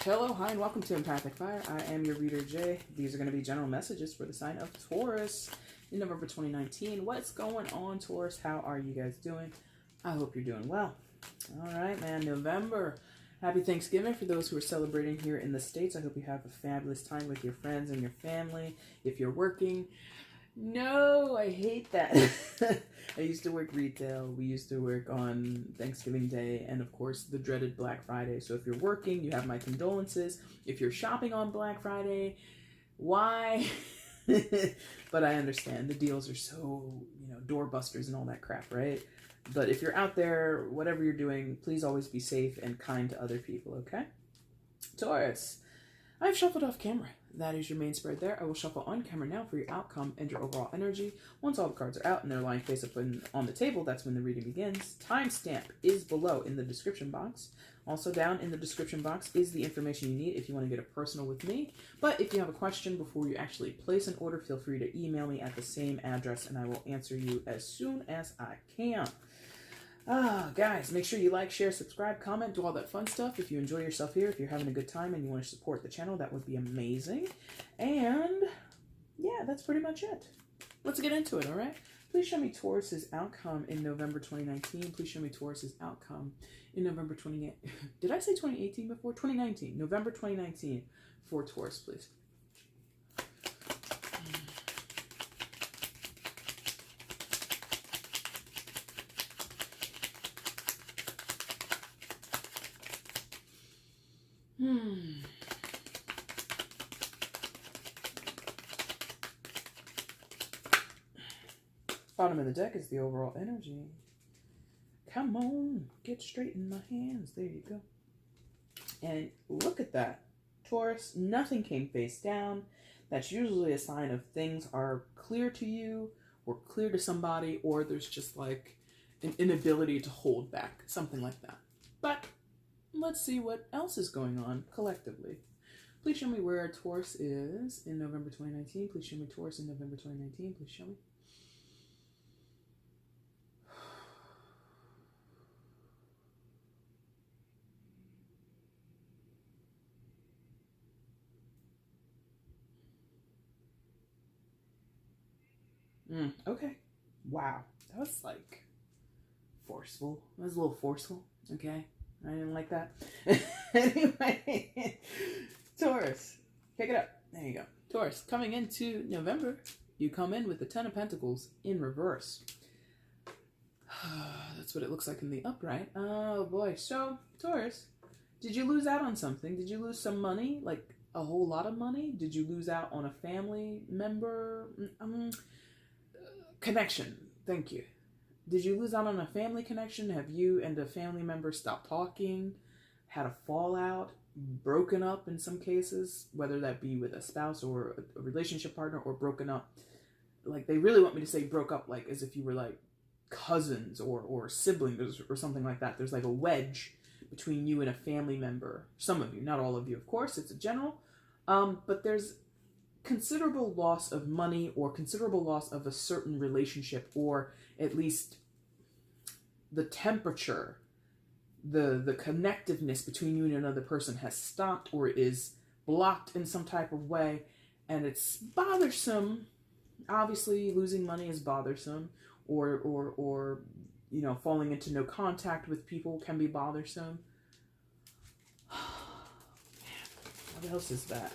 Hello, hi, and welcome to EmpathicFire. I am your reader, Jay. These are going to be general messages for the sign of Taurus in November 2019. What's going on, Taurus? How are you guys doing? I hope you're doing well. All right, man, November. Happy Thanksgiving for those who are celebrating here in the States. I hope you have a fabulous time with your friends and your family. If you're working, no, I hate that. I used to work retail. We used to work on Thanksgiving Day and, of course, the dreaded Black Friday. So if you're working, you have my condolences. If you're shopping on Black Friday, why? But I understand. The deals are so, doorbusters and all that crap, right? But if you're out there, whatever you're doing, please always be safe and kind to other people, okay? Taurus, I've shuffled off camera. That is your main spread there. I will shuffle on camera now for your outcome and your overall energy. Once all the cards are out and they're lying face up on the table, that's when the reading begins. Timestamp is below in the description box. Also down in the description box is the information you need if you want to get a personal with me. But if you have a question before you actually place an order, feel free to email me at the same address and I will answer you as soon as I can. Guys, make sure you like, share, subscribe, comment, do all that fun stuff. If you enjoy yourself here, if you're having a good time and you want to support the channel, that would be amazing. And yeah, that's pretty much it. Let's get into it, all right? Please show me Taurus's outcome in November 2019. Please show me Taurus's outcome in November 2018. Did I say 2018 before? 2019. November 2019 for Taurus, please. Bottom of the deck is the overall energy. Come on, get straight in my hands. There you go. And look at that. Taurus, nothing came face down. That's usually a sign of things are clear to you or clear to somebody, or there's just like an inability to hold back, something like that. But let's see what else is going on collectively. Please show me where Taurus is in November 2019. Please show me Taurus in November 2019. Please show me. Okay. Wow. That was like forceful. That was a little forceful. Okay. I didn't like that. Anyway, Taurus, pick it up. There you go. Taurus, coming into November, you come in with the Ten of Pentacles in reverse. That's what it looks like in the upright. Oh boy. So, Taurus, did you lose out on something? Did you lose some money? Like a whole lot of money? Did you lose out on a family member? Connection. Thank you. Did you lose out on a family connection? Have you and a family member stopped talking? Had a fallout? Broken up in some cases? Whether that be with a spouse or a relationship partner, or broken up. Like, they really want me to say broke up, like as if you were like cousins or siblings or something like that. There's like a wedge between you and a family member. Some of you, not all of you, of course. It's a general. But there's considerable loss of money or considerable loss of a certain relationship, or at least the temperature, the connectiveness between you and another person has stopped or is blocked in some type of way, and it's bothersome. Obviously, losing money is bothersome, or falling into no contact with people can be bothersome. What else is that?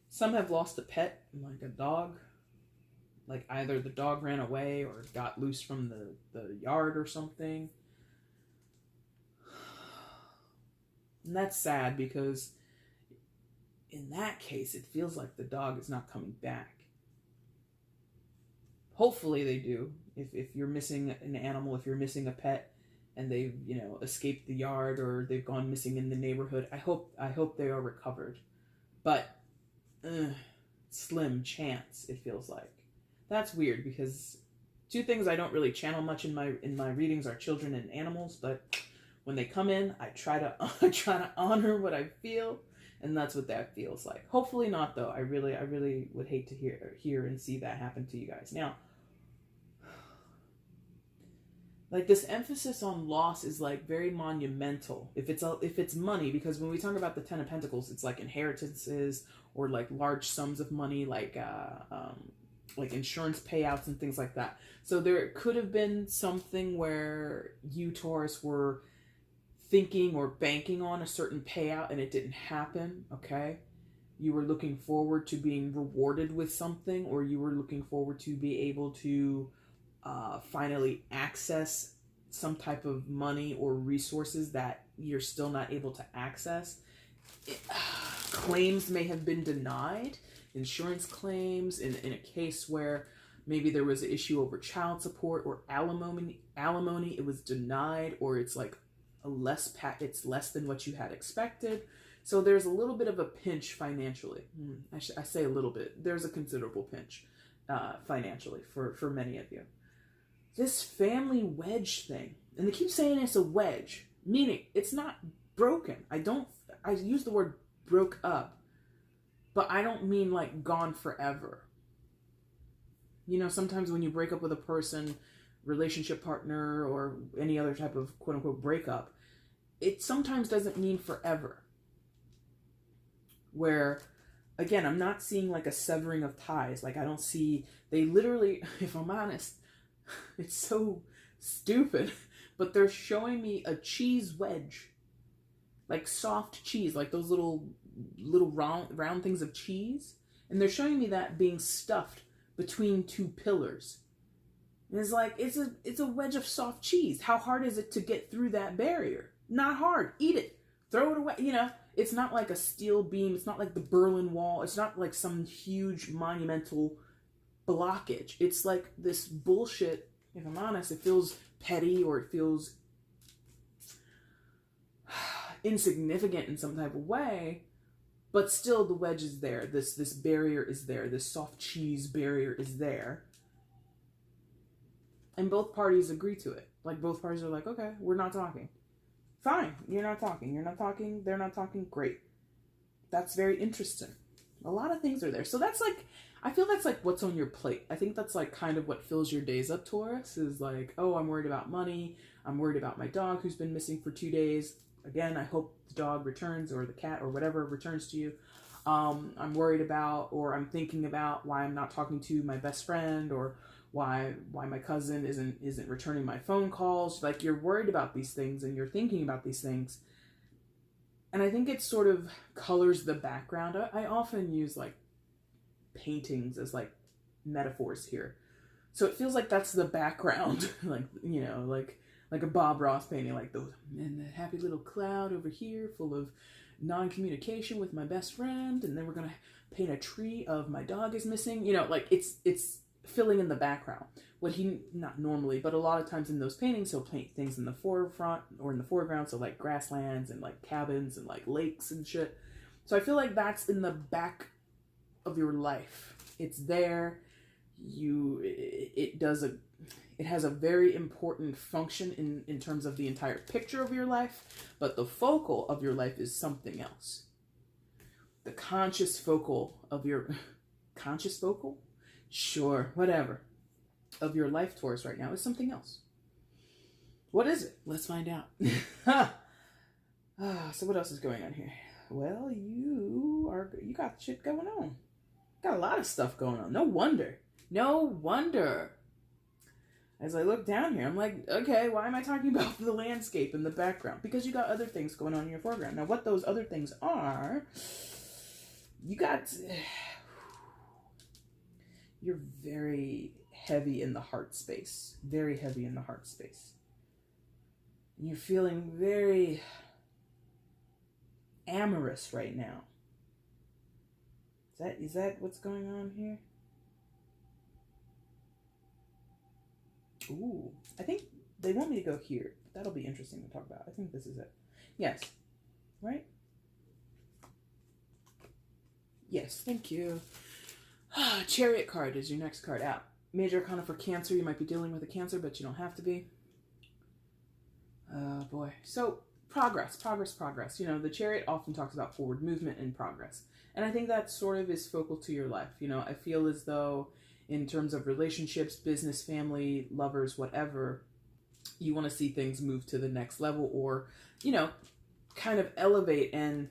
Some have lost a pet, like a dog. Like either the dog ran away or got loose from the yard or something. And that's sad because in that case, it feels like the dog is not coming back. Hopefully they do. If you're missing an animal, if you're missing a pet and they've, escaped the yard or they've gone missing in the neighborhood, I hope they are recovered. But slim chance, it feels like. That's weird because two things I don't really channel much in my readings are children and animals, but when they come in, I try to honor what I feel, and that's what that feels like. Hopefully not, though. I really would hate to hear and see that happen to you guys. Now, Like this emphasis on loss is like very monumental. If it's money, because when we talk about the Ten of Pentacles, it's like inheritances or like large sums of money, like insurance payouts and things like that. So there could have been something where you, Taurus, were thinking or banking on a certain payout and it didn't happen. Okay, you were looking forward to being rewarded with something, or you were looking forward to be able to finally access some type of money or resources that you're still not able to access. Claims may have been denied, insurance claims in a case where maybe there was an issue over child support or alimony, it was denied, or it's like it's less than what you had expected. So there's a little bit of a pinch financially. I say a little bit. There's a considerable pinch financially for many of you. This family wedge thing, and they keep saying it's a wedge, meaning it's not broken. I use the word broke up, but I don't mean like gone forever. You know, sometimes when you break up with a person, relationship partner, or any other type of quote unquote breakup, it sometimes doesn't mean forever. Where, again, I'm not seeing like a severing of ties. Like I don't see, they literally, if I'm honest, it's so stupid, but they're showing me a cheese wedge, like soft cheese, like those little round things of cheese, and they're showing me that being stuffed between two pillars. And it's like it's a wedge of soft cheese. How hard is it to get through that barrier? Not hard. Eat it. Throw it away. You know, it's not like a steel beam. It's not like the Berlin Wall. It's not like some huge monumental blockage. It's like this bullshit. If I'm honest, it feels petty, or it feels insignificant in some type of way, but still the wedge is there. This barrier is there. This soft cheese barrier is there. And both parties agree to it. Like both parties are like, okay, we're not talking. Fine, you're not talking. You're not talking. They're not talking. Great. That's very interesting. A lot of things are there. So that's like, I feel that's like what's on your plate. I think that's like kind of what fills your days up, Taurus, is like, oh, I'm worried about money. I'm worried about my dog who's been missing for 2 days. Again, I hope the dog returns, or the cat or whatever returns to you. I'm worried about, or I'm thinking about why I'm not talking to my best friend, or why my cousin isn't returning my phone calls. Like you're worried about these things and you're thinking about these things. And I think it sort of colors the background. I often use like paintings as like metaphors here. So it feels like that's the background. Like, you know, like a Bob Ross painting, like those, and the happy little cloud over here full of non-communication with my best friend, and then we're gonna paint a tree of my dog is missing. You know, like it's filling in the background. What he, not normally, but a lot of times in those paintings, he'll paint things in the forefront or in the foreground, so like grasslands and like cabins and like lakes and shit. So I feel like that's in the back of your life. It's there. It has a very important function in terms of the entire picture of your life, but the focal of your life is something else. The conscious focal of your, conscious focal? Sure, whatever. Of your life, Taurus, right now is something else. What is it? Let's find out. So what else is going on here? Well, you got shit going on. Got a lot of stuff going on. No wonder. As I look down here, I'm like, okay, why am I talking about the landscape in the background? Because you got other things going on in your foreground. Now, what those other things are, you're very heavy in the heart space. Very heavy in the heart space. You're feeling very amorous right now. Is that what's going on here? Ooh, I think they want me to go here. That'll be interesting to talk about. I think this is it. Yes. Right? Yes, thank you. Chariot card is your next card out. Major Arcana for Cancer. You might be dealing with a Cancer, but you don't have to be. Oh, boy. So, progress. You know, the Chariot often talks about forward movement and progress. And I think that sort of is focal to your life. You know, I feel as though in terms of relationships, business, family, lovers, whatever, You want to see things move to the next level, or, you know, kind of elevate and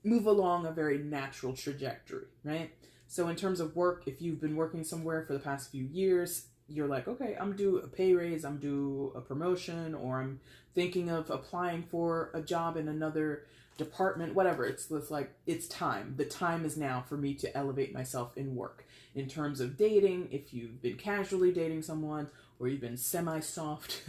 move along a very natural trajectory, right? So in terms of work, if you've been working somewhere for the past few years, you're like, okay, I'm due a pay raise, I'm due a promotion, or I'm thinking of applying for a job in another department, whatever. It's like, it's time. The time is now for me to elevate myself in work. In terms of dating, if you've been casually dating someone, or you've been semi-soft,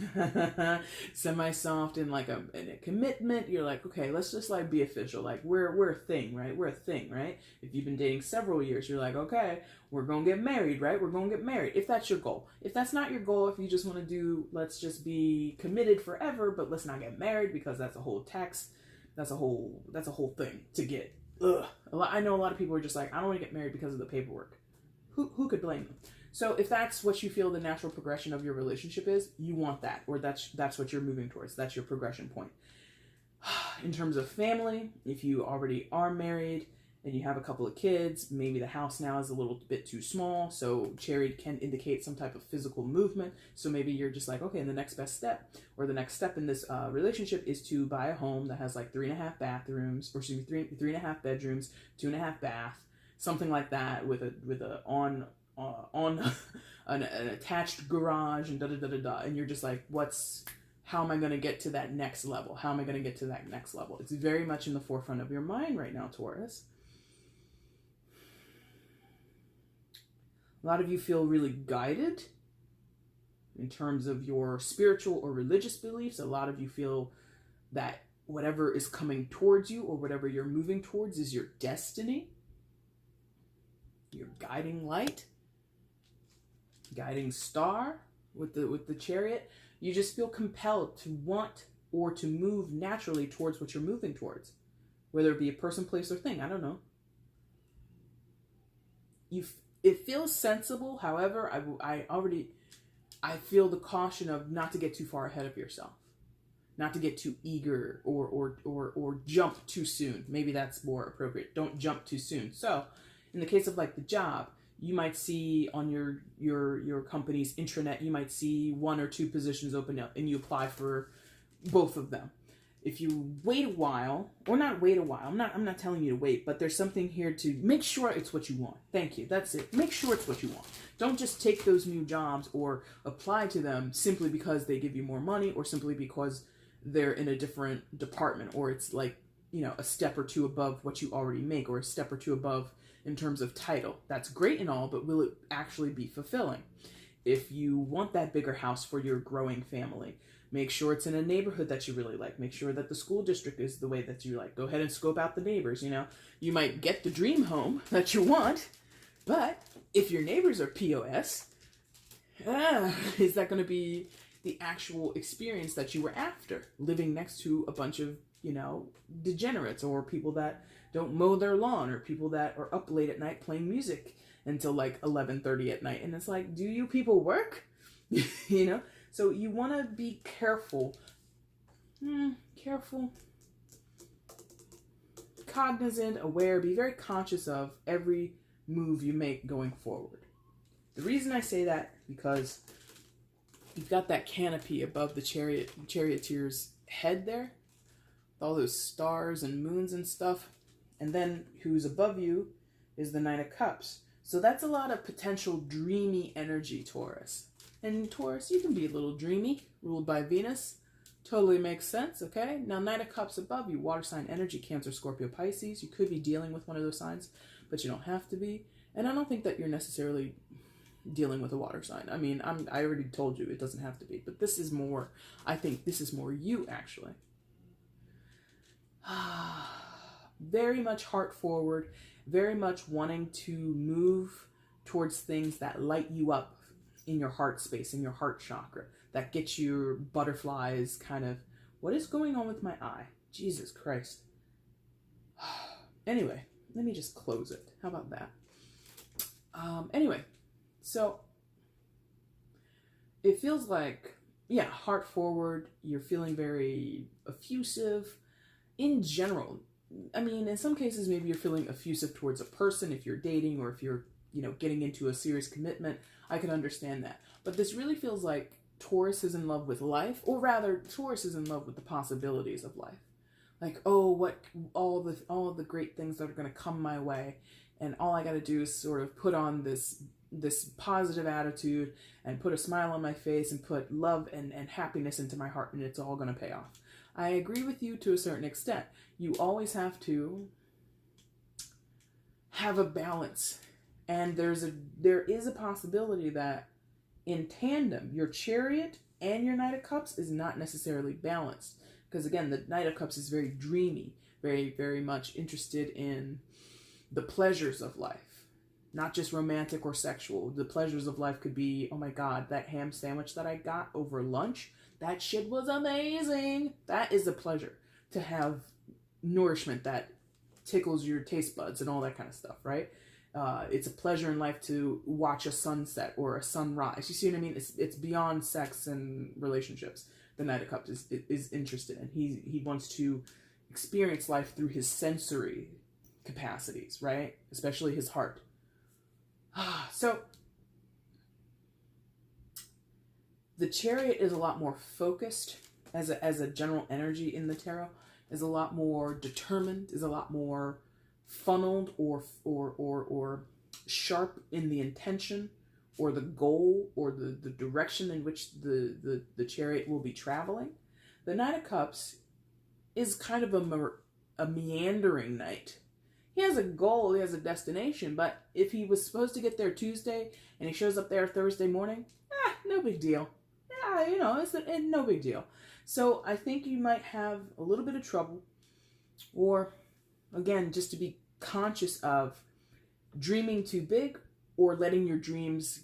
semi-soft in like in a commitment, you're like, okay, let's just like be official. Like we're a thing, right? We're a thing, right? If you've been dating several years, you're like, okay, we're going to get married, right? We're going to get married. If that's your goal. If that's not your goal, if you just want to do, let's just be committed forever, but let's not get married, because that's a whole tax. That's a whole thing to get. Ugh. I know a lot of people are just like, I don't want to get married because of the paperwork. Who could blame them? So if that's what you feel the natural progression of your relationship is, you want that, or that's what you're moving towards. That's your progression point. In terms of family, if you already are married and you have a couple of kids, maybe the house now is a little bit too small, so chariot can indicate some type of physical movement. So maybe you're just like, okay, the next best step, or the next step in this relationship is to buy a home that has like 3.5 bathrooms, or excuse me, 3.5 bedrooms, 2.5 bath, something like that, with a on an attached garage, and and you're just like, how am I going to get to that next level? How am I going to get to that next level? It's very much in the forefront of your mind right now, Taurus. A lot of you feel really guided in terms of your spiritual or religious beliefs. A lot of you feel that whatever is coming towards you, or whatever you're moving towards, is your destiny, your guiding light, guiding star with the chariot. You just feel compelled to want or to move naturally towards what you're moving towards, whether it be a person, place, or thing. I don't know. It feels sensible. However, I feel the caution of not to get too far ahead of yourself, not to get too eager or jump too soon. Maybe that's more appropriate. Don't jump too soon. So in the case of like the job, you might see on your company's intranet, you might see 1 or 2 positions open up, and you apply for both of them. If you wait a while, or not wait a while, I'm not telling you to wait, but there's something here to make sure it's what you want. Thank you. That's it. Make sure it's what you want. Don't just take those new jobs or apply to them simply because they give you more money, or simply because they're in a different department, or it's like, you know, a step or 2 above what you already make, or a step or 2 above in terms of title. That's great and all, but will it actually be fulfilling? If you want that bigger house for your growing family, make sure it's in a neighborhood that you really like. Make sure that the school district is the way that you like. Go ahead and scope out the neighbors. You know, you might get the dream home that you want, but if your neighbors are POS, is that going to be the actual experience that you were after? Living next to a bunch of, you know, degenerates, or people that don't mow their lawn, or people that are up late at night playing music until like 11:30 at night. And it's like, do you people work? You know? So you want to be careful, cognizant, aware, be very conscious of every move you make going forward. The reason I say that, because you've got that canopy above the charioteer's head there, with all those stars and moons and stuff. And then who's above you is the Knight of Cups. So that's a lot of potential dreamy energy, Taurus. And Taurus, you can be a little dreamy, ruled by Venus. Totally makes sense, okay? Now, Knight of Cups above you, water sign energy, Cancer, Scorpio, Pisces. You could be dealing with one of those signs, but you don't have to be. And I don't think that you're necessarily dealing with a water sign. I mean, I already told you it doesn't have to be. But this is more, I think this is more you, actually. Very much heart forward, very much wanting to move towards things that light you up in your heart space, in your heart chakra, that gets your butterflies kind of, what is going on with my eye? Jesus Christ. Anyway, let me just close it. How about that? Anyway, so it feels like, yeah, heart forward, you're feeling very effusive in general. I mean, in some cases, maybe you're feeling effusive towards a person if you're dating, or if you're getting into a serious commitment, I could understand that. But this really feels like Taurus is in love with life, or rather, Taurus is in love with the possibilities of life. Like, oh, what all the great things that are going to come my way, and all I got to do is sort of put on this positive attitude and put a smile on my face and put love and happiness into my heart, and it's all going to pay off. I agree with you to a certain extent. You always have to have a balance, and there is a possibility that in tandem, your Chariot and your Knight of Cups is not necessarily balanced. Because again, the Knight of Cups is very dreamy, very, very much interested in the pleasures of life. Not just romantic or sexual. The pleasures of life could be, oh my God, that ham sandwich that I got over lunch, that shit was amazing. That is a pleasure, to have nourishment that tickles your taste buds and all that kind of stuff, right? It's a pleasure in life to watch a sunset or a sunrise. You see what I mean? It's beyond sex and relationships. The Knight of Cups is interested in. He wants to experience life through his sensory capacities, right? Especially his heart. So the Chariot is a lot more focused as a general energy in the tarot, is a lot more determined, is a lot more funneled or sharp in the intention or the goal or the direction in which the Chariot will be traveling. The Knight of Cups is kind of a meandering knight. He has a goal, he has a destination, but if he was supposed to get there Tuesday and he shows up there Thursday morning, no big deal. Yeah, it's no big deal. So I think you might have a little bit of trouble, or again, just to be conscious of dreaming too big or letting your dreams,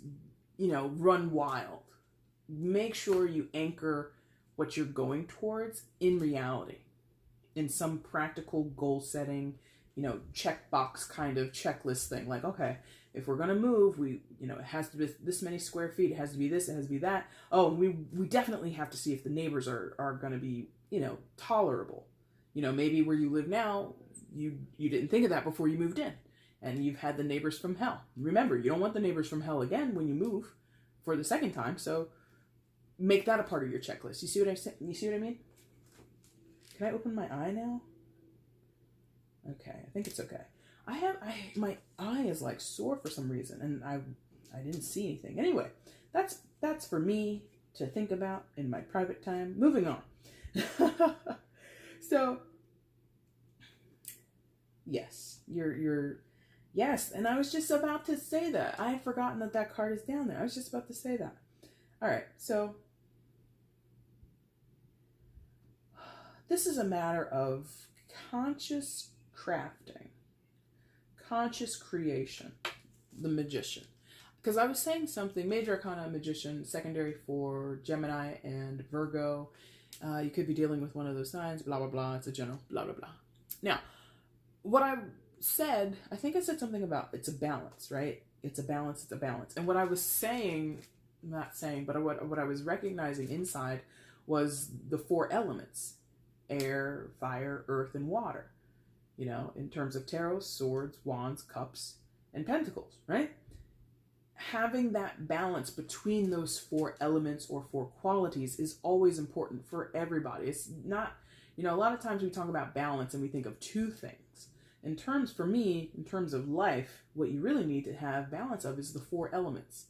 run wild. Make sure you anchor what you're going towards in reality, in some practical goal setting, checkbox kind of checklist thing. Like, okay, if we're going to move, it has to be this many square feet. It has to be this, it has to be that. Oh, we definitely have to see if the neighbors are going to be, tolerable. Maybe where you live now, you didn't think of that before you moved in, and you've had the neighbors from hell. Remember, you don't want the neighbors from hell again when you move for the second time. So make that a part of your checklist. You see what I mean? Can I open my eye now? Okay, I think it's okay. My eye is like sore for some reason, and I didn't see anything. Anyway, that's for me to think about in my private time. Moving on. So yes, yes, and I was just about to say that. I had forgotten that card is down there. I was just about to say that. All right, so this is a matter of conscious crafting, conscious creation, the Magician. Because I was saying something, Major Arcana, Magician, secondary for Gemini and Virgo. You could be dealing with one of those signs, blah, blah, blah. It's a general, blah, blah, blah. Now, what I said, I think I said something about it's a balance, right? It's a balance, it's a balance. And what I was saying, not saying, but what I was recognizing inside was the 4 elements: air, fire, earth, and water. In terms of tarot, swords, wands, cups, and pentacles, right? Having that balance between those 4 elements or 4 qualities is always important for everybody. It's not, a lot of times we talk about balance and we think of 2 things. In terms of life, what you really need to have balance of is the 4 elements,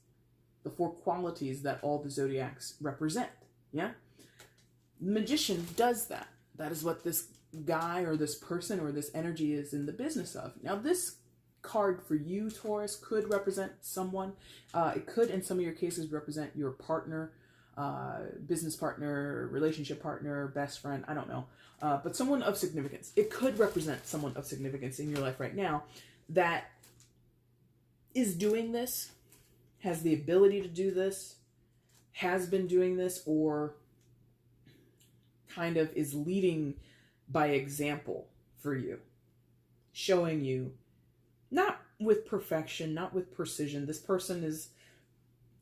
the 4 qualities that all the zodiacs represent, yeah? The Magician does that. That is what this guy or this person or this energy is in the business of. Now, this card for you, Taurus, could represent someone. It could, in some of your cases, represent your partner, business partner, relationship partner, best friend, I don't know. But someone of significance. It could represent someone of significance in your life right now that is doing this, has the ability to do this, has been doing this, or kind of is leading by example for you, showing you, not with perfection, not with precision. This person is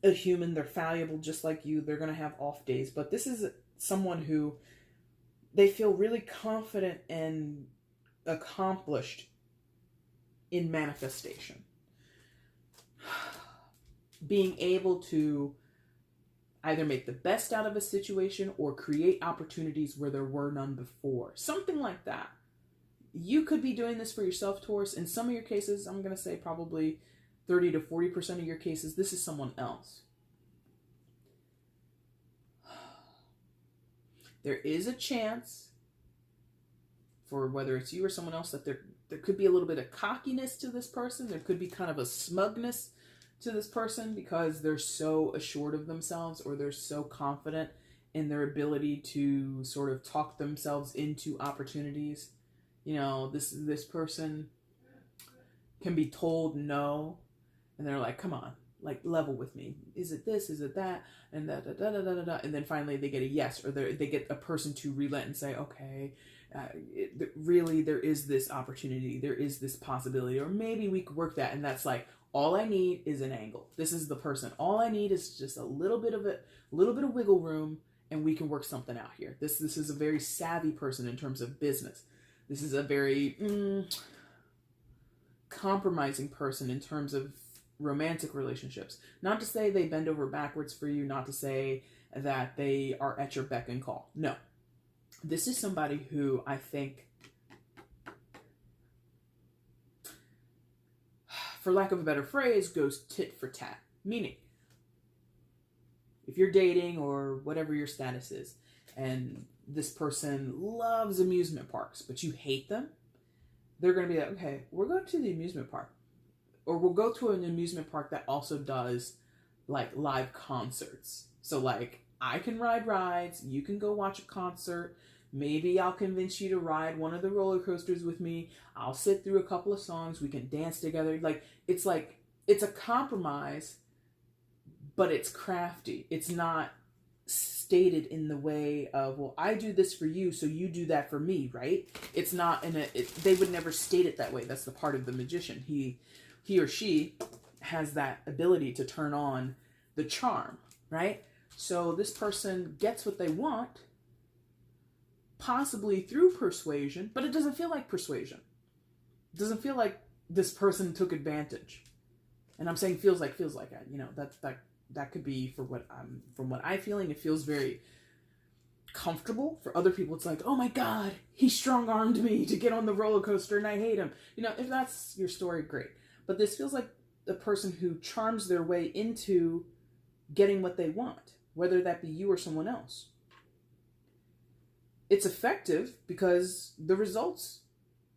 a human, they're fallible just like you, they're going to have off days, but this is someone who they feel really confident and accomplished in manifestation. being able to either make the best out of a situation or create opportunities where there were none before. Something like that. You could be doing this for yourself, Taurus. In some of your cases, I'm going to say probably 30 to 40% of your cases, this is someone else. There is a chance for whether it's you or someone else that there could be a little bit of cockiness to this person. There could be kind of a smugness to this person because they're so assured of themselves, or they're so confident in their ability to sort of talk themselves into opportunities. You know, this person can be told no, and they're like, come on, like, level with me. Is it this? Is it that? And and then finally they get a yes, or they get a person to relent and say, okay, really, there is this opportunity, there is this possibility, or maybe we could work that. And that's like, all I need is an angle. This is the person. All I need is just a little bit of wiggle room, and we can work something out here. This is a very savvy person in terms of business. This is a very compromising person in terms of romantic relationships. Not to say they bend over backwards for you, not to say that they are at your beck and call. No. This is somebody who I think, for lack of a better phrase, goes tit for tat. Meaning, if you're dating or whatever your status is, and this person loves amusement parks, but you hate them, they're going to be like, okay, we're going to the amusement park. Or we'll go to an amusement park that also does, like, live concerts. So, like, I can ride rides, you can go watch a concert, maybe I'll convince you to ride one of the roller coasters with me, I'll sit through a couple of songs, we can dance together. Like, it's a compromise, but it's crafty. It's not stated in the way of, well, I do this for you, so you do that for me, right? It's not they would never state it that way. That's the part of the magician. He or she has that ability to turn on the charm, right? So this person gets what they want, possibly through persuasion, but it doesn't feel like persuasion. It doesn't feel like this person took advantage. And I'm saying feels like, you know, that could be from what I'm feeling. It feels very comfortable. For other people, it's like, oh my God, he strong-armed me to get on the roller coaster and I hate him. You know, if that's your story, great. But this feels like a person who charms their way into getting what they want, whether that be you or someone else. It's effective because the results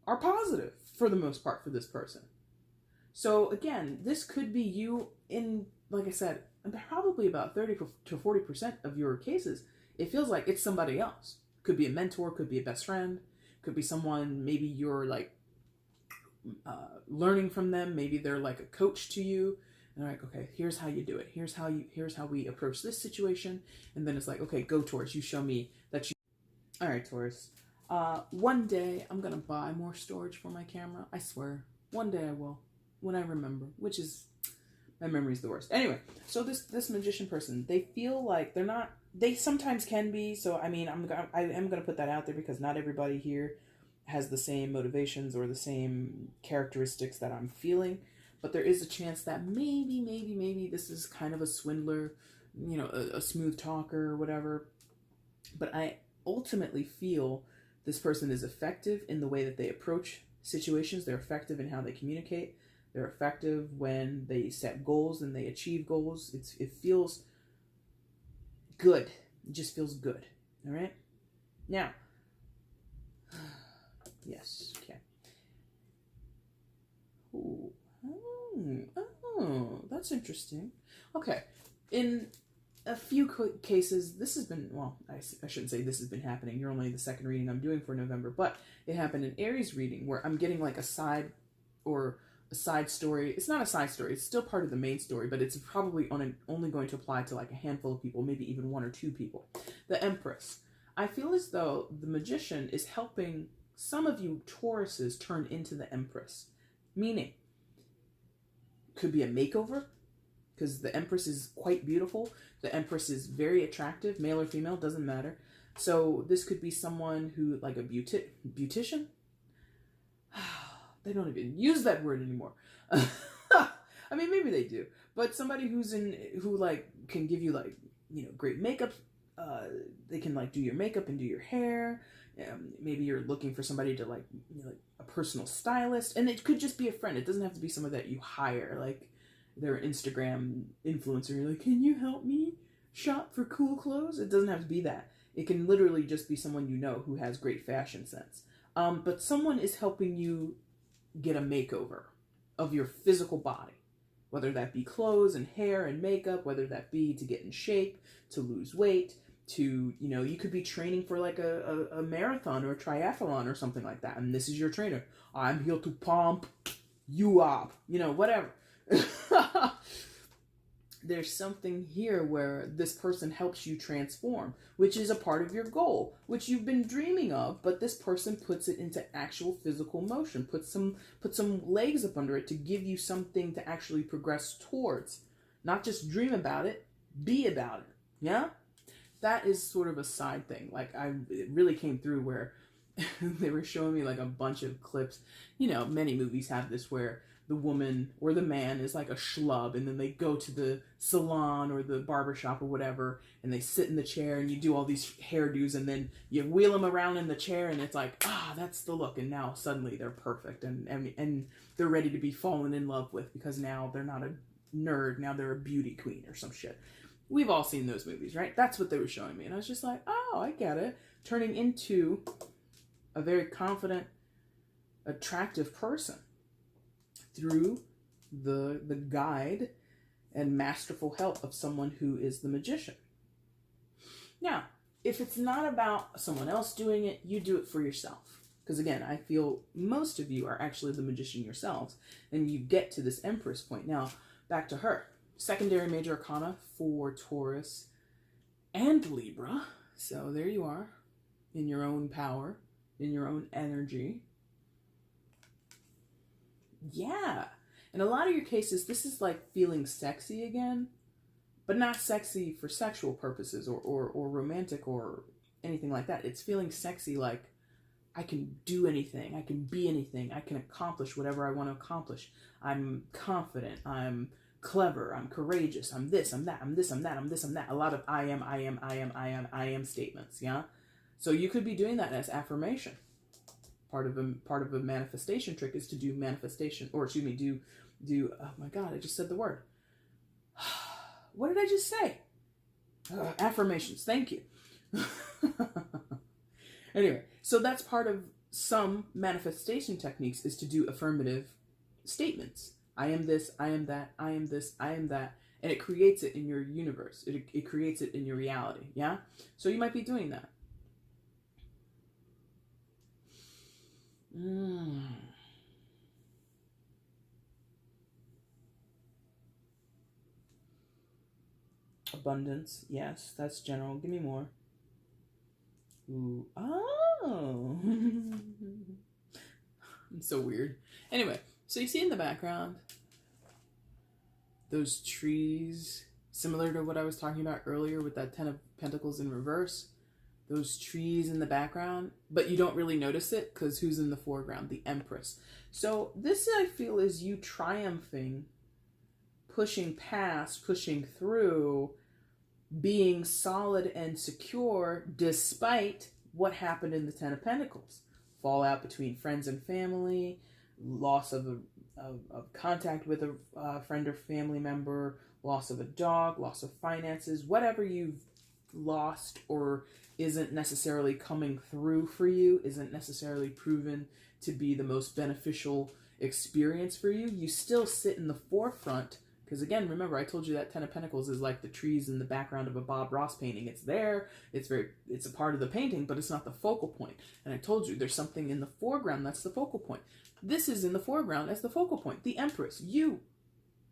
are positive for the most part for this person. So again, this could be you in, like I said, probably about 30 to 40% of your cases. It feels like it's somebody else. Could be a mentor, could be a best friend, could be someone maybe you're like learning from them. Maybe they're like a coach to you. And they're like, okay, here's how you do it. Here's how we approach this situation. And then it's like, okay, go Taurus. You show me that you. All right, Taurus. One day I'm going to buy more storage for my camera. I swear. One day I will. When I remember, which is, my memory's the worst. Anyway, so this magician person, they feel like they're not, they sometimes can be. So, I mean, I am going to put that out there because not everybody here has the same motivations or the same characteristics that I'm feeling. But there is a chance that maybe this is kind of a swindler, you know, a smooth talker or whatever. But I ultimately feel this person is effective in the way that they approach situations. They're effective in how they communicate. They're effective when they set goals and they achieve goals. It feels good. It just feels good. All right? Now, yes, okay. Ooh. Oh, that's interesting. Okay. In a few cases, this has been, well, I shouldn't say this has been happening. You're only the second reading I'm doing for November, but it happened in Aries reading where I'm getting like a side story. It's not a side story. It's still part of the main story, but it's probably only going to apply to like a handful of people, maybe even one or two people. The Empress. I feel as though the magician is helping some of you Tauruses turn into the Empress. Meaning, could be a makeover, because the Empress is quite beautiful. The Empress is very attractive, male or female, doesn't matter. So this could be someone who, like a beautician? They don't even use that word anymore. I mean, maybe they do, but somebody who like can give you like, you know, great makeup. They can like do your makeup and do your hair. Maybe you're looking for somebody to like, you know, like a personal stylist, and it could just be a friend. It doesn't have to be someone that you hire, like they're an Instagram influencer. You're like, can you help me shop for cool clothes? It doesn't have to be that. It can literally just be someone you know who has great fashion sense. But someone is helping you get a makeover of your physical body, whether that be clothes and hair and makeup, whether that be to get in shape, to lose weight, to, you know, you could be training for like a marathon or a triathlon or something like that. And this is your trainer. I'm here to pump you up, you know, whatever. There's something here where this person helps you transform, which is a part of your goal, which you've been dreaming of, but this person puts it into actual physical motion, put some legs up under it to give you something to actually progress towards. Not just dream about it, be about it. Yeah? That is sort of a side thing. Like, it really came through where they were showing me like a bunch of clips. You know, many movies have this where the woman or the man is like a schlub, and then they go to the salon or the barbershop or whatever, and they sit in the chair, and you do all these hairdos, and then you wheel them around in the chair, and it's like, that's the look, and now suddenly they're perfect, and they're ready to be fallen in love with, because now they're not a nerd, now they're a beauty queen or some shit. We've all seen those movies, right? That's what they were showing me, and I was just like, oh, I get it. Turning into a very confident, attractive person through the guide and masterful help of someone who is the magician. Now, if it's not about someone else doing it, you do it for yourself. Because again, I feel most of you are actually the magician yourselves, and you get to this Empress point. Now, back to her. Secondary major arcana for Taurus and Libra. So there you are, in your own power, in your own energy. Yeah. In a lot of your cases, this is like feeling sexy again, but not sexy for sexual purposes or romantic or anything like that. It's feeling sexy like I can do anything, I can be anything, I can accomplish whatever I want to accomplish. I'm confident, I'm clever, I'm courageous, I'm this, I'm that, I'm this, I'm that, I'm this, I'm that. A lot of I am statements, yeah? So you could be doing that as affirmation. Part of a manifestation trick is to do manifestation, or excuse me, do oh my god, I just said the word. What did I just say? Affirmations. Thank you. Anyway, so that's part of some manifestation techniques, is to do affirmative statements. I am this, I am that, I am this, I am that, and it creates it in your universe. It creates it in your reality, yeah? So you might be doing that. Abundance, yes, that's general. Give me more. Ooh, oh. It's so weird. Anyway, so you see in the background those trees, similar to what I was talking about earlier with that 10 of Pentacles in reverse. Those trees in the background, but you don't really notice it because who's in the foreground? The Empress. So this, I feel, is you triumphing, pushing past, pushing through, being solid and secure despite what happened in the 10 of Pentacles. Fallout between friends and family, loss of contact with a friend or family member, loss of a dog, loss of finances, whatever you've lost or isn't necessarily coming through for you, isn't necessarily proven to be the most beneficial experience for you, you still sit in the forefront. Because again, remember, I told you that 10 of Pentacles is like the trees in the background of a Bob Ross painting. It's there, it's a part of the painting, but it's not the focal point. And I told you, there's something in the foreground that's the focal point. This is in the foreground as the focal point. The Empress,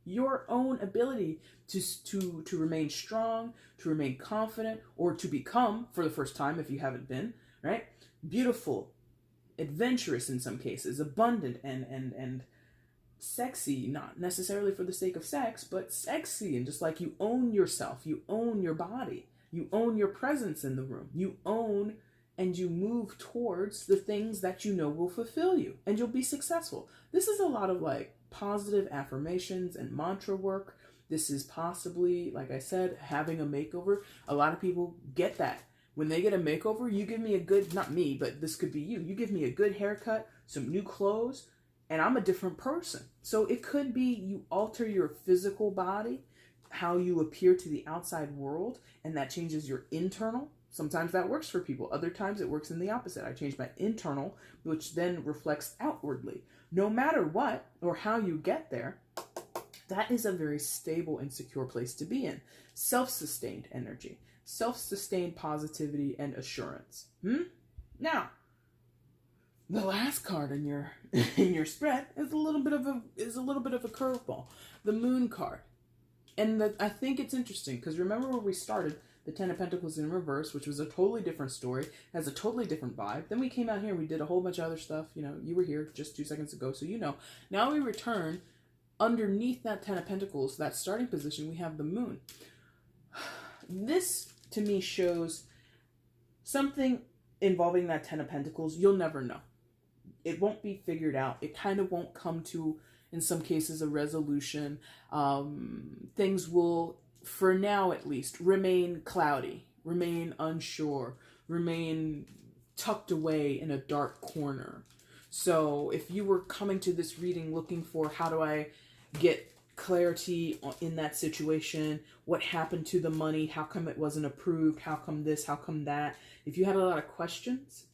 your own ability to remain strong, to remain confident, or to become, for the first time if you haven't been, right? Beautiful, adventurous in some cases, abundant, and sexy, not necessarily for the sake of sex, but sexy, and just like you own yourself, you own your body, you own your presence in the room, you own and you move towards the things that you know will fulfill you, and you'll be successful. This is a lot of like positive affirmations and mantra work. This is possibly, like I said, having a makeover. A lot of people get that. When they get a makeover, you give me a good, not me, but this could be you. You give me a good haircut, some new clothes, and I'm a different person. So it could be you alter your physical body, how you appear to the outside world, and that changes your internal. Sometimes that works for people. Other times it works in the opposite. I change my internal, which then reflects outwardly. No matter what or how you get there, that is a very stable and secure place to be in. Self-sustained energy, self-sustained positivity and assurance. Now, the last card in your in your spread is a little bit of a curveball. The Moon card. And I think it's interesting because remember where we started, the Ten of Pentacles in reverse, which was a totally different story, has a totally different vibe. Then we came out here and we did a whole bunch of other stuff. You know, you were here just 2 seconds ago, so you know. Now we return underneath that Ten of Pentacles, that starting position, we have the Moon. This, to me, shows something involving that Ten of Pentacles you'll never know. It won't be figured out. It kind of won't come to, in some cases, a resolution. Things will, for now at least, remain cloudy, remain unsure, remain tucked away in a dark corner. So if you were coming to this reading looking for how do I get clarity in that situation, what happened to the money, how come it wasn't approved, how come this, how come that, if you had a lot of questions,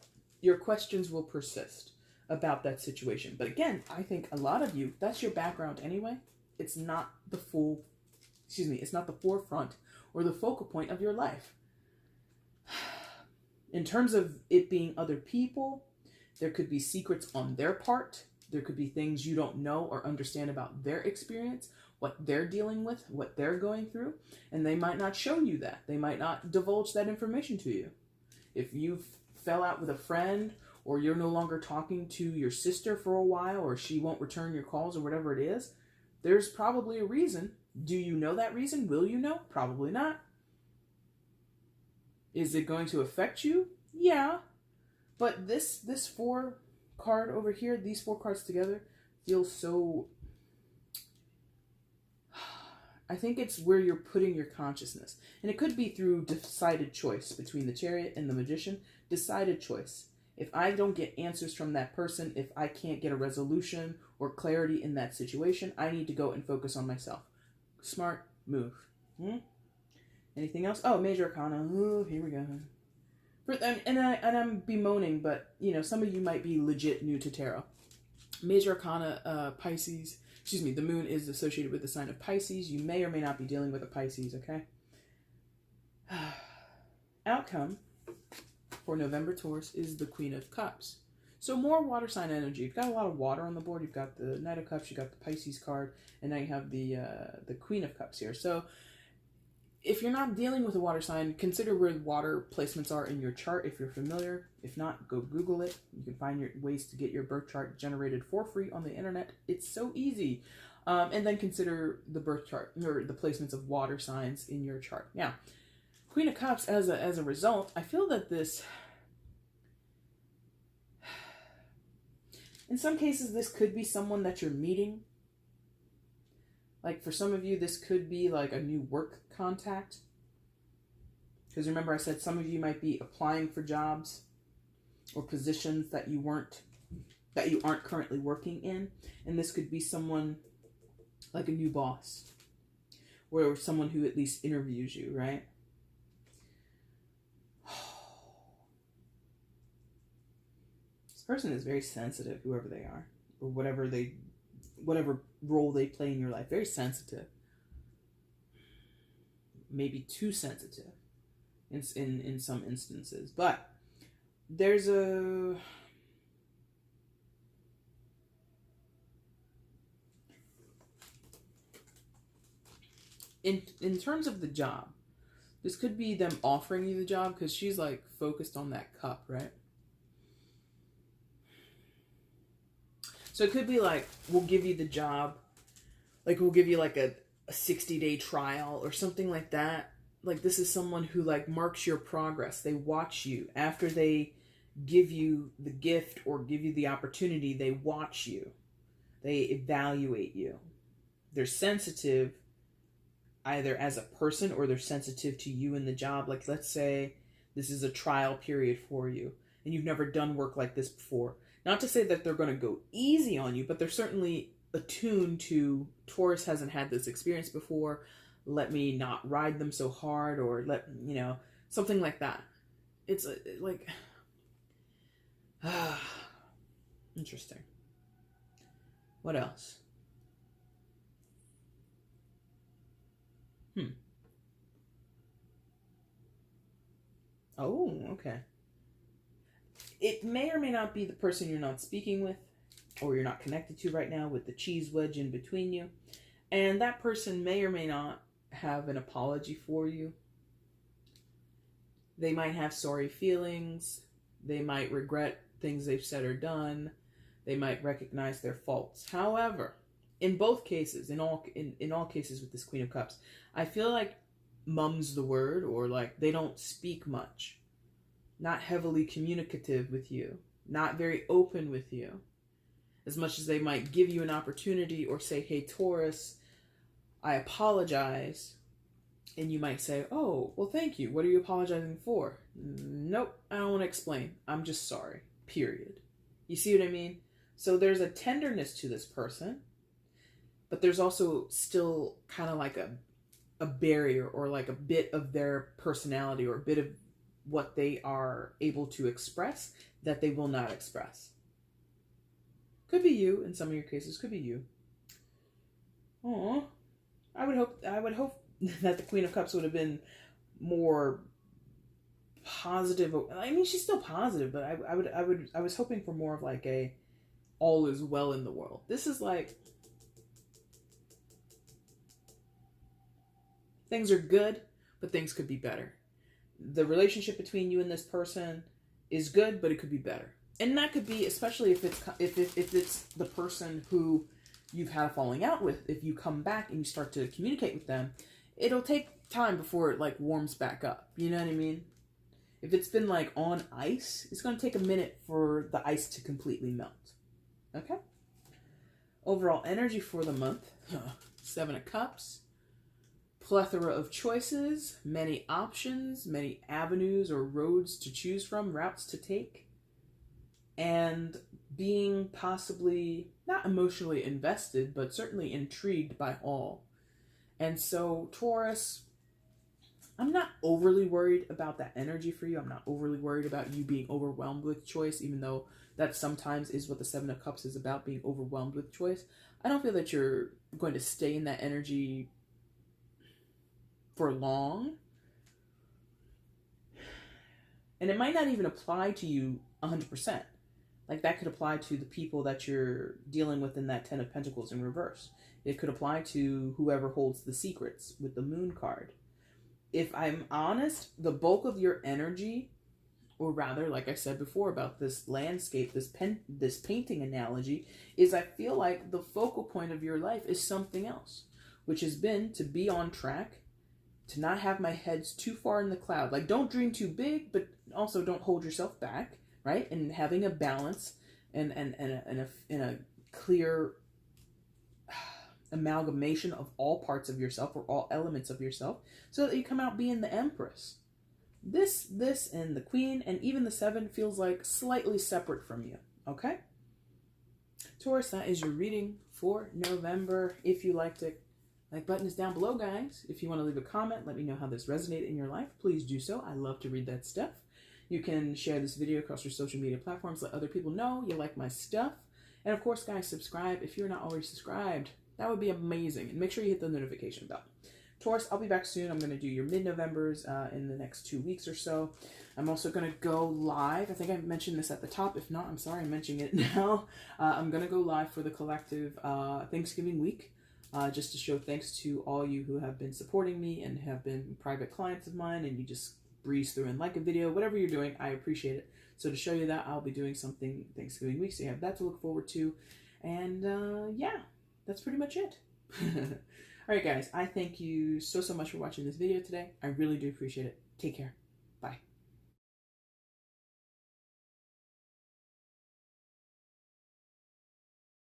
your questions will persist about that situation. But again, I think a lot of you, that's your background anyway. It's not the it's not the forefront or the focal point of your life. In terms of it being other people, there could be secrets on their part. There could be things you don't know or understand about their experience, what they're dealing with, what they're going through, and they might not show you that. They might not divulge that information to you. If you fell out with a friend, or you're no longer talking to your sister for a while, or she won't return your calls, or whatever it is, there's probably a reason. Do you know that reason? Will you know? Probably not. Is it going to affect you? Yeah. But this 4 card over here, these 4 cards together, feel so... I think it's where you're putting your consciousness. And it could be through decided choice between the Chariot and the Magician. Decided choice. If I don't get answers from that person, if I can't get a resolution or clarity in that situation, I need to go and focus on myself. Smart move. Anything else? Oh, Major Arcana. Oh, here we go. And I'm bemoaning, but, you know, some of you might be legit new to tarot. Major Arcana, Pisces. Excuse me, the Moon is associated with the sign of Pisces. You may or may not be dealing with a Pisces, okay? Outcome for November Taurus is the Queen of Cups. So more water sign energy. You've got a lot of water on the board. You've got the Knight of Cups, you've got the Pisces card, and now you have the Queen of Cups here. So if you're not dealing with a water sign, consider where water placements are in your chart if you're familiar. If not, go Google it. You can find your ways to get your birth chart generated for free on the internet. It's so easy. And then consider the birth chart, or the placements of water signs in your chart. Now, Queen of Cups, as a result, I feel that this... In some cases, this could be someone that you're meeting. Like, for some of you, this could be like a new work contact. Because remember, I said some of you might be applying for jobs or positions that you aren't currently working in. And this could be someone like a new boss, or someone who at least interviews you, right? This person is very sensitive, whoever they are, or whatever role they play in your life. Very sensitive. Maybe too sensitive in some instances. But there's a... In terms of the job, this could be them offering you the job, because she's like focused on that cup, right? So it could be like, we'll give you the job, like we'll give you like a 60-day trial or something like that. Like, this is someone who like marks your progress. They watch you after they give you the gift or give you the opportunity. They watch you. They evaluate you. They're sensitive either as a person or they're sensitive to you in the job. Like, let's say this is a trial period for you and you've never done work like this before. Not to say that they're going to go easy on you, but they're certainly attuned to, Taurus hasn't had this experience before. Let me not ride them so hard, or something like that. It's like, interesting. What else? Oh, okay. It may or may not be the person you're not speaking with or you're not connected to right now, with the cheese wedge in between you. And that person may or may not have an apology for you. They might have sorry feelings. They might regret things they've said or done. They might recognize their faults. However, in both cases, in all cases with this Queen of Cups, I feel like mum's the word, or like they don't speak much. Not heavily communicative with you. Not very open with you. As much as they might give you an opportunity or say, hey, Taurus, I apologize. And you might say, oh, well, thank you. What are you apologizing for? Nope, I don't want to explain. I'm just sorry. Period. You see what I mean? So there's a tenderness to this person, but there's also still kind of like a barrier, or like a bit of their personality, or a bit of what they are able to express that they will not express. Could be you in some of your cases. Could be you. Oh, I would hope that the Queen of Cups would have been more positive. I mean, she's still positive, but I was hoping for more of like a all is well in the world. This is like things are good, but things could be better. The relationship between you and this person is good, but it could be better. And that could be, especially if it's the person who you've had a falling out with. If you come back and you start to communicate with them, it'll take time before it like warms back up. You know what I mean? If it's been like on ice, it's going to take a minute for the ice to completely melt. Okay? Overall energy for the month, 7 of Cups. Plethora of choices, many options, many avenues or roads to choose from, routes to take, and being possibly not emotionally invested, but certainly intrigued by all. And so, Taurus, I'm not overly worried about that energy for you. I'm not overly worried about you being overwhelmed with choice, even though that sometimes is what the 7 of Cups is about, being overwhelmed with choice. I don't feel that you're going to stay in that energy for long, and it might not even apply to you 100%. Like, that could apply to the people that you're dealing with in that 10 of Pentacles in reverse. It could apply to whoever holds the secrets with the Moon card. If I'm honest, the bulk of your energy, or rather, like I said before about this landscape, this painting analogy, is I feel like the focal point of your life is something else, which has been to be on track, to not have my heads too far in the cloud. Like, don't dream too big, but also don't hold yourself back, right? And having a balance and a clear amalgamation of all parts of yourself, or all elements of yourself, so that you come out being the Empress. This and the Queen and even the 7 feels like slightly separate from you, okay? Taurus, that is your reading for November. If you liked it, like button is down below, guys. If you want to leave a comment, let me know how this resonated in your life. Please do so. I love to read that stuff. You can share this video across your social media platforms. Let other people know you like my stuff. And of course, guys, subscribe if you're not already subscribed. That would be amazing. And make sure you hit the notification bell. Taurus, I'll be back soon. I'm going to do your mid-Novembers in the next 2 weeks or so. I'm also going to go live. I think I mentioned this at the top. If not, I'm sorry, I'm mentioning it now. I'm going to go live for the collective Thanksgiving week. Just to show thanks to all you who have been supporting me and have been private clients of mine, and you just breeze through and like a video, whatever you're doing, I appreciate it. So to show you that, I'll be doing something Thanksgiving week, so you have that to look forward to. And yeah, that's pretty much it. Alright guys, I thank you so much for watching this video today. I really do appreciate it. Take care. Bye.